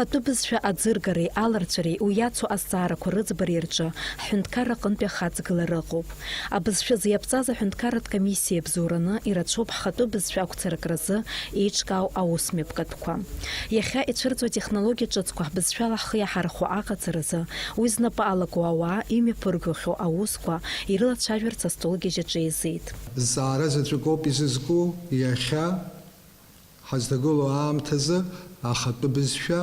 Ахатәы бызшәа аӡыргареи аларҵәареи уи иацу азҵаарақәа рыӡбареи рҿы ҳҳәынҭқарра аҟынтәи ахаҵгылара ыҟоуп. Абызшәа зиаԥҵаз аҳәынҭқарратә комиссиа бзоураны ирацәоуп ҳхатәы бызшәа ақәцаракразы еиҿкаау аусмҩаԥгатәқәа. Иахьа ицәырҵуа атехнологиа ҿыцқәа ҳбызшәала ҳхы иаҳархәо аҟаҵаразы уи знапы алаку ауаа имҩаԥыргахьоу аусқәа ирылацәажәарц астолгьежь аҿы еизеит. Зҵаара заҵәык ауп изызку иахьа ҳазҭагылоу аамҭазы ахатәы бызшәа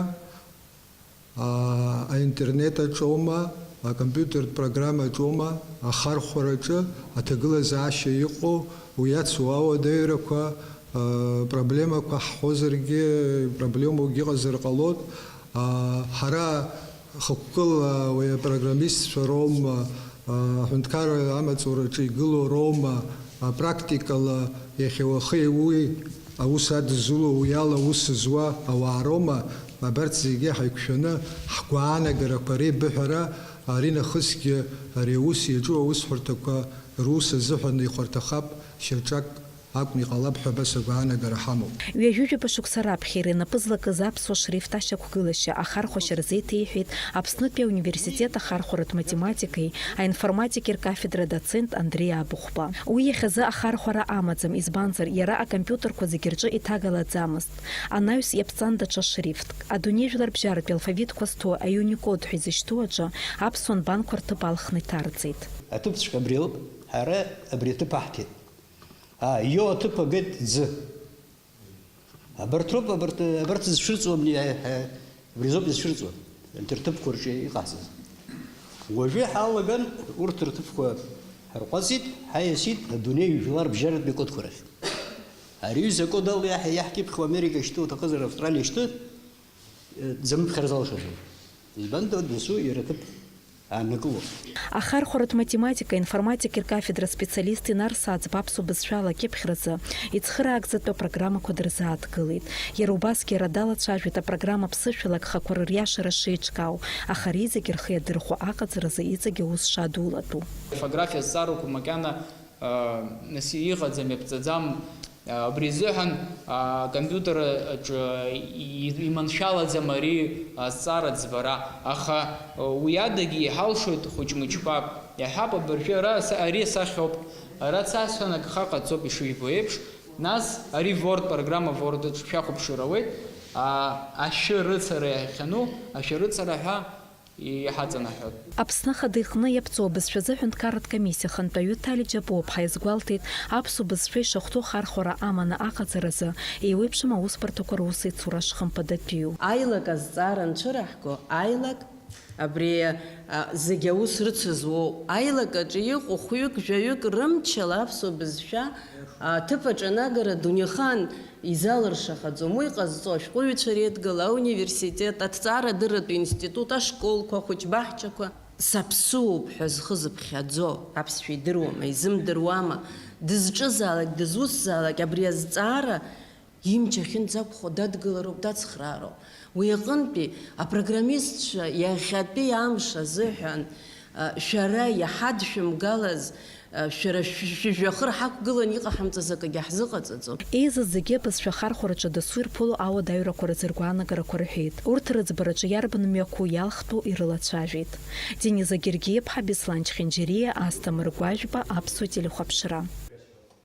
аинтернет аҿоума, акомпиутертә программа аҿоума, ахархәараҿы аҭагылазаашьа иҟоу уи иацу ауадаҩрақәа проблемақәа ҳхозаргьы проблемақәак иҟазар ҟалоит. Ҳара хықәкыла уи апрограммистцәа роума, аҳәынҭқарра амаҵураҿы игылоу роума, практикала иахьа уахи уи аус адызуло уи ала аус зуа ауаа роума, абарҭ зегьы ҳаиқәшәаны ҳгәаанагарақәа реибыҳәара аринахысгьы ари аус иаҿу аусҳәарҭақәа рус азыҳәан ихәарҭахап шьаҿак акәны иҟалап ҳәа абас агәаанагара ҳамоуп. Ҩажәижәаба шықәса раԥхьа инапы злакыз аԥсуа шрифт ашьақәгылашьа ахархәашьа рзеиҭеиҳәеит Аԥснытәи ауниверситет ахархәаратә математикеи аинформатикеи ркафедра доцент Андреи Абыхәба. Уи иахьазы ахархәара амаӡам, избанзар иара акомпиутерқәа зегьы рҿы иҭагалаӡамызт. Анаҩс иаԥҵан даҽа шрифтк. Адунеижәларбжьаратәи алфавитқәа зҭоу аЮникод ҳәа изышьҭоу аҿы аԥсуа нбанқәа рҭыԥ алхны иҭарҵеит. Аҭыԥҵәҟьа абри ауп, ҳара абри аҭыԥ аҳҭеит. Ио аҭыԥ агеит ӡы. Абарҭ роуп, абарҭ зшәырҵуа, абри азоуп изшәырҵуа, анҭ рҭыԥқәа рҿы иҟасҵаз. Уажәы ҳаалаган урҭ рҭыԥқәа ҳарҟәаҵит, ҳаиасит адунеижәлар бжьаратәи акодқәа рахь. Ари аҩыза акод ала иаҳкьыԥхьуа Америка ишьҭоу аҭахызар Австралиа ишьҭы, дзамыԥхьар залшазар. Избанда дасу иара аҭыԥ ааннакыло. Ахархәаратә математика, информатика ркафедра специалист Инар Саӡб аԥсуа бызшәала акьыԥхьразы ицхыраагӡатәу апрограммақәа дырзааҭгылеит. Иара убасгьы иара далацәажәеит апрограмма ԥсышәала агхақәа рыриашара шеиҿкаау, аха ари зегьы рхы иадырхәо аҟаҵаразы иҵегьы аус шадулатәу. Орфографиа зҵаарақәа макьана нас иҟаӡам, иаԥҵаӡам. Абри азыҳәан акомпиутер аҿы иманшәалаӡам ари азҵаара ӡбара, аха уи адагьы иҳалшоит хәыҷ-мыҷқәа. Иаҳҳәап абыржәы ари асахьоуп, ара цасҳәан агха ҟаҵоуп ишибо еиԥш, нас ари Word программа Word шәахәаԥшыр ауеит, ашьы рыцара иахьану, ашьы рыцара ҳәа иҳаҵанаҳәот. Аԥсны Ахада иҟны иаԥҵоу абызшәазы аҳәынҭқарратә комиссиа хантәаҩы Ҭали Џьапуа ҳаизгәалҭеит аԥсуа бызшәа ишахәҭоу хархәара аманы аҟаҵаразы еиуеиԥшым аусбарҭақәа русеицура шхымԥадатәиу. Аилак азҵаара анцәыраҳго, аилак абри зегьы аус рыцызуоу, аилак аҿы иҟоу хәҩык, жәаҩык рымчала аԥсуа бызшәа аҭыԥ аҿанагара дунеихан изалыршахаӡом. Уи ҟазҵо ашәҟәыҩҩцәа реидгыла, ауниверситет, аҭҵаарадырратә институт, ашколқәа, хәыҷбаҳчақәа. Саԥсуоуп ҳәа зхы зыԥхьаӡо аԥсшәа идыруама, изымдыруама, дызҿызаалак, дызусзаалак абри азҵаара имч ахьынӡақәхо дадгылароуп, дацхраароуп. Уи аҟынтәи апрограммистцәа иахьатәи амш азыҳәан шәара иҳадшәымгалаз, шәара шәыжәҩахыр ҳақәгылан иҟаҳамҵаз акагьы ҳзыҟаҵаӡом. Еизаз зегьы абызшәа ахархәараҿы дасу ирԥыло ауадаҩрақәа рзыргәаанагарақәа рҳәеит. Урҭ рыӡбараҿы иарбан мҩақәу иалхтәу ирылацәажәеит. Дениза Гергиев-ԥҳа, Беслан Чхинџьириа, Асҭамыр Гәажәба, Аԥсуа телехәаԥшра.